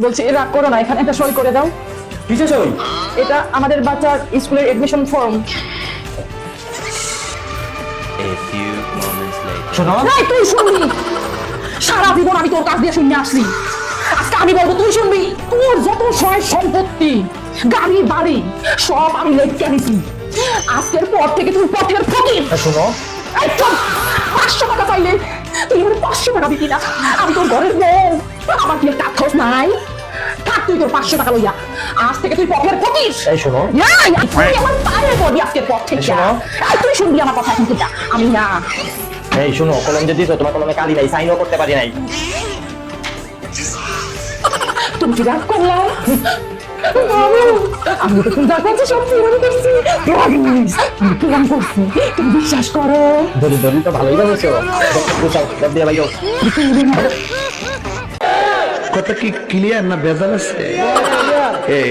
বলছি রাগ করো না, এখানে একটা সই করে দাও। কিসে সই? এটা আমাদের বাচ্চার স্কুলের admission form. A few moments later. শোনো, এই তুই শুনবি? সারা জীবন আমি তোর কাছ দিয়ে শুনে আসছি, আজকে আমি বলবো তুই শুনবি। তোর যত সয় সম্পত্তি, গাড়ি বাড়ি সব আমি লেখকে আনিছি। আজকের পর থেকে তুই পথের ফকির। শোনো, এই চল, 500 টাকা চাইলে তুই আমার 500 টাকা দিবি না। আমি তোর ঘরের বউ, আমার কি একটা খোঁজ নাই? থাক তুই তোর 500 টাকা লইয়া, আজ থেকে তুই পথের ফকির। এই শোনো, তুই আমার পায়ে পড়বি আজকের পর থেকে। শোনো। এই তুই শুনবি আমার কথা এখন থেকে, আমি না। এই শোনো, কলম যে দিছো তোমার কলমে কালি নাই, সাইনও করতে পারি নাই। তুমি কি রাগ করলাম? আমি তো তুমি যা করছো সব পূরণ করছি। পূরণ করছি, তুমি বিশ্বাস করো। ধরি ধরি তো ভালোই লাগছো। বুঝাও, সব দিয়ে ভাইও। কথা কি ক্লিয়ার না বেজাল আছে? এই